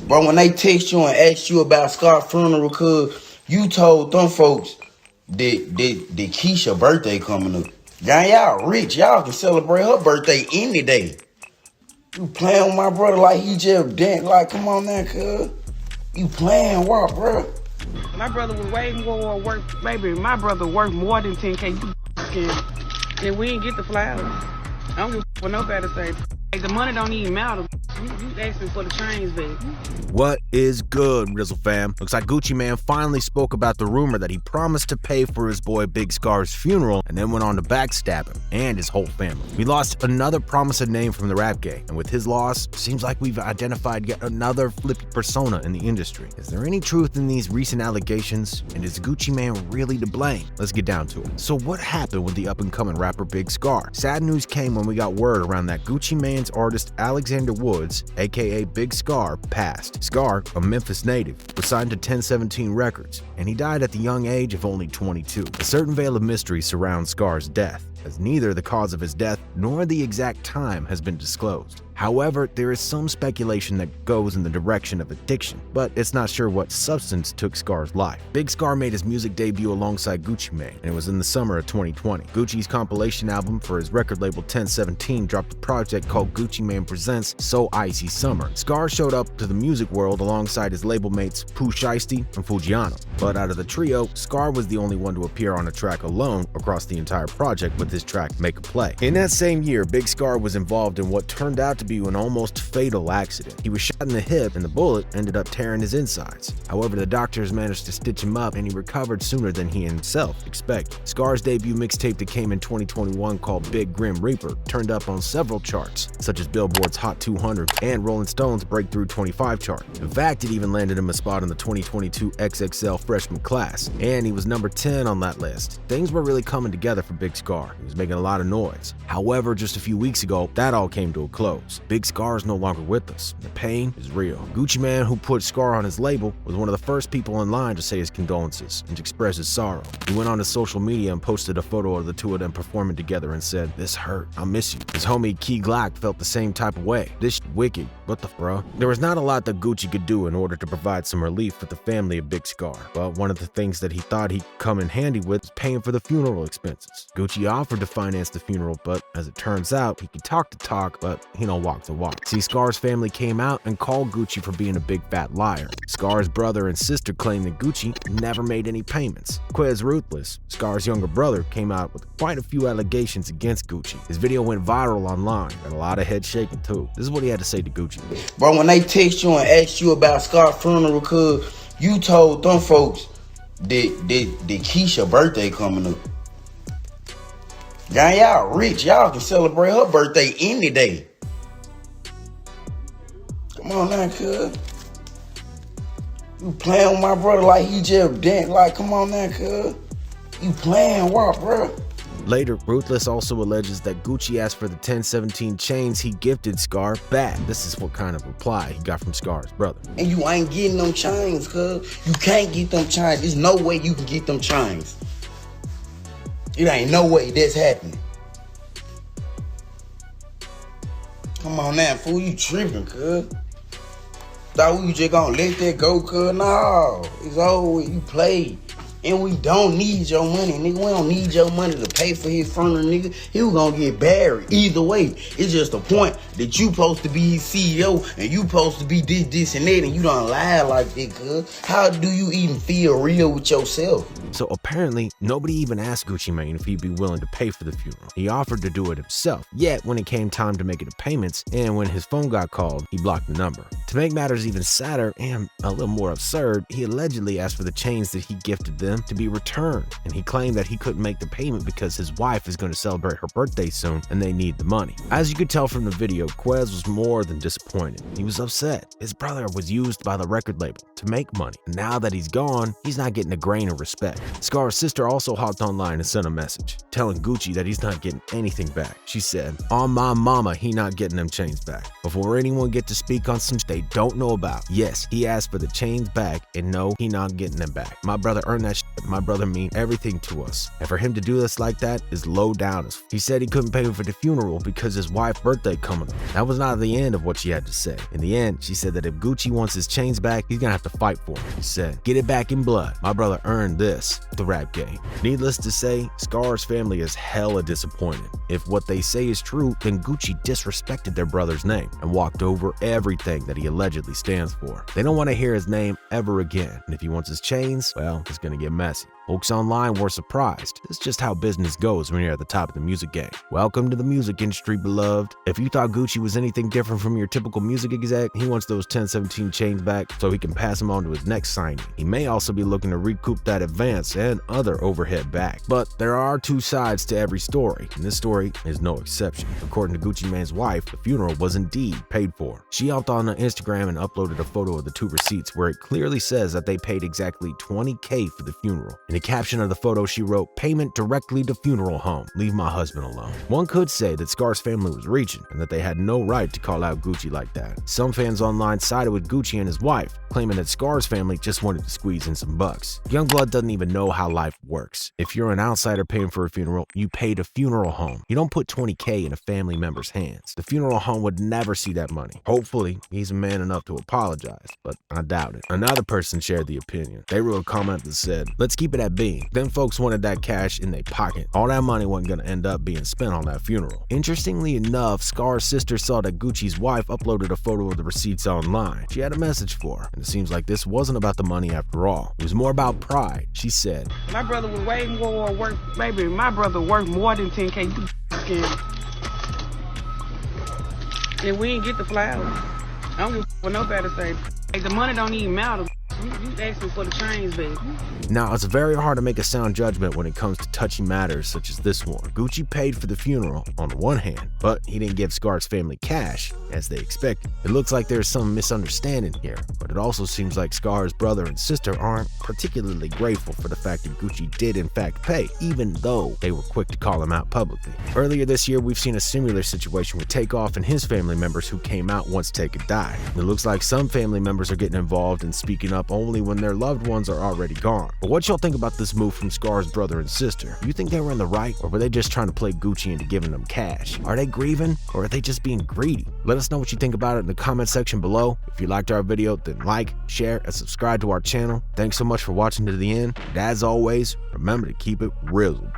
Bro, when they text you and ask you about Scar's funeral, cuz you told them folks that Keisha's birthday coming up. Gang, y'all rich. Y'all can celebrate her birthday any day. You playing with my brother like he just dance. Like, come on now, cuz. You playing what, bro? My brother was way more worth, baby. My brother worth more than 10K. And we didn't get the flowers. I don't give a what nobody say. The money don't even matter. You asking for the chains, baby. What is good, RIZZLE fam? Looks like Gucci Mane finally spoke about the rumor that he promised to pay for his boy Big Scarr's funeral and then went on to backstab him and his whole family. We lost another promised name from the rap game, and with his loss, seems like we've identified yet another flippy persona in the industry. Is there any truth in these recent allegations, and is Gucci Mane really to blame? Let's get down to it. So what happened with the up-and-coming rapper Big Scarr? Sad news came when we got word around that Gucci Mane's artist Alexander Woods, aka Big Scarr, passed. Scarr, a Memphis native, was signed to 1017 Records, and he died at the young age of only 22. A certain veil of mystery surrounds Scarr's death, as neither the cause of his death nor the exact time has been disclosed. However, there is some speculation that goes in the direction of addiction, but it's not sure what substance took Scarr's life. Big Scarr made his music debut alongside Gucci Mane, and it was in the summer of 2020. Gucci's compilation album for his record label 1017 dropped a project called Gucci Mane Presents So Icy Summer. Scarr showed up to the music world alongside his label mates Pooh Shiesty and Fujiano, but out of the trio, Scarr was the only one to appear on a track alone across the entire project with his track Make a Play. In that same year, Big Scarr was involved in what turned out to be an almost fatal accident. He was shot in the hip and the bullet ended up tearing his insides. However, the doctors managed to stitch him up and he recovered sooner than he himself expected. Scarr's debut mixtape that came in 2021 called Big Grim Reaper turned up on several charts, such as Billboard's Hot 200 and Rolling Stone's Breakthrough 25 chart. In fact, it even landed him a spot in the 2022 XXL freshman class, and he was number 10 on that list. Things were really coming together for Big Scarr. He was making a lot of noise. However, just a few weeks ago, that all came to a close. Big Scarr is no longer with us. The pain is real. Gucci Mane, who put Scarr on his label, was one of the first people in line to say his condolences and to express his sorrow. He went on his social media and posted a photo of the two of them performing together and said, "This hurt. I miss you." His homie Key Glock felt the same type of way. "This shit wicked. What the bruh?" There was not a lot that Gucci could do in order to provide some relief for the family of Big Scarr, but one of the things that he thought he'd come in handy with was paying for the funeral expenses. Gucci offered to finance the funeral, but as it turns out, he could talk the talk, but he don't walk the walk. See, Scarr's family came out and called Gucci for being a big fat liar. Scarr's brother and sister claimed that Gucci never made any payments. Quez Ruthless, Scarr's younger brother, came out with quite a few allegations against Gucci. His video went viral online, and a lot of head shaking too. This is what he had to say to Gucci. Bro, when they text you and ask you about Scar's funeral, cuz you told them folks that Keisha's birthday coming up. Gang, y'all rich. Y'all can celebrate her birthday any day. Come on now, cuz. You playing with my brother like he just dance. Like, come on now, cuz. You playing what, bro? Later, Ruthless also alleges that Gucci asked for the 1017 chains he gifted Scarr back. This is what kind of reply he got from Scarr's brother. And you ain't getting them chains, cuz. You can't get them chains. There's no way you can get them chains. It ain't no way that's happening. Come on now, fool. You tripping, cuz. Thought we just gonna let that go, cuz. No, it's over. You played. And we don't need your money, nigga. We don't need your money to pay for his funeral, nigga. He was gonna get buried. Either way, it's just a point that you supposed to be his CEO and you supposed to be this, and that, and you don't lie like that, cuz. How do you even feel real with yourself? So apparently, nobody even asked Gucci Mane if he'd be willing to pay for the funeral. He offered to do it himself. Yet, when it came time to making the payments, and when his phone got called, he blocked the number. To make matters even sadder and a little more absurd, he allegedly asked for the chains that he gifted them to be returned, and he claimed that he couldn't make the payment because his wife is going to celebrate her birthday soon and they need the money. As you could tell from the video, Quez was more than disappointed. He was upset. His brother was used by the record label to make money, and now that he's gone, he's not getting a grain of respect. Scarr's sister also hopped online and sent a message telling Gucci that he's not getting anything back. She said, "On my mama, he not getting them chains back." Before anyone get to speak on some they don't know about, yes, he asked for the chains back, and no, he not getting them back. My brother earned that shit. My brother mean everything to us, and for him to do this like that is low down. He said he couldn't pay for the funeral because his wife's birthday coming up. That was not the end of what she had to say. In the end, she said that if Gucci wants his chains back, he's gonna have to fight for them. She said, "Get it back in blood. My brother earned this, the rap game." Needless to say, Scarr's family is hella disappointed. If what they say is true, then Gucci disrespected their brother's name and walked over everything that he allegedly stands for. They don't want to hear his name ever again, and if he wants his chains, well, it's gonna get messy. Folks online were surprised. It's just how business goes when you're at the top of the music game. Welcome to the music industry, beloved. If you thought Gucci was anything different from your typical music exec, he wants those 1017 chains back so he can pass them on to his next signing. He may also be looking to recoup that advance and other overhead back. But there are two sides to every story, and this story is no exception. According to Gucci Mane's wife, the funeral was indeed paid for. She hopped on Instagram and uploaded a photo of the two receipts where it clearly says that they paid exactly $20K for the funeral. In the caption of the photo, she wrote, "Payment directly to funeral home. Leave my husband alone." One could say that Scarr's family was reaching and that they had no right to call out Gucci like that. Some fans online sided with Gucci and his wife, claiming that Scarr's family just wanted to squeeze in some bucks. Youngblood doesn't even know how life works. If you're an outsider paying for a funeral, you pay to funeral home. You don't put $20K in a family member's hands. The funeral home would never see that money. Hopefully, he's a man enough to apologize, but I doubt it. Another person shared the opinion. They wrote a comment that said, "Let's keep it at being." Them folks wanted that cash in their pocket. All that money wasn't gonna end up being spent on that funeral. Interestingly enough, Scarr's sister saw that Gucci's wife uploaded a photo of the receipts online. She had a message for her, and it seems like this wasn't about the money after all. It was more about pride. She said, My brother was way more worth, baby, my brother worth more than 10K. You scared. And we didn't get the flowers. I don't give a what nobody say. Hey, the money don't even matter. You asking for the chains, baby. Now, it's very hard to make a sound judgment when it comes to touchy matters such as this one. Gucci paid for the funeral on the one hand, but he didn't give Scarr's family cash as they expected. It looks like there's some misunderstanding here, but it also seems like Scarr's brother and sister aren't particularly grateful for the fact that Gucci did in fact pay, even though they were quick to call him out publicly. Earlier this year, we've seen a similar situation with Takeoff and his family members who came out once Take had died. It looks like some family members are getting involved and speaking up only when their loved ones are already gone. But what y'all think about this move from Scarr's brother and sister? You think they were in the right, or were they just trying to play Gucci into giving them cash? Are they grieving, or are they just being greedy? Let us know what you think about it in the comment section below. If you liked our video, then like, share, and subscribe to our channel. Thanks so much for watching to the end. And as always, remember to keep it RIZZLE.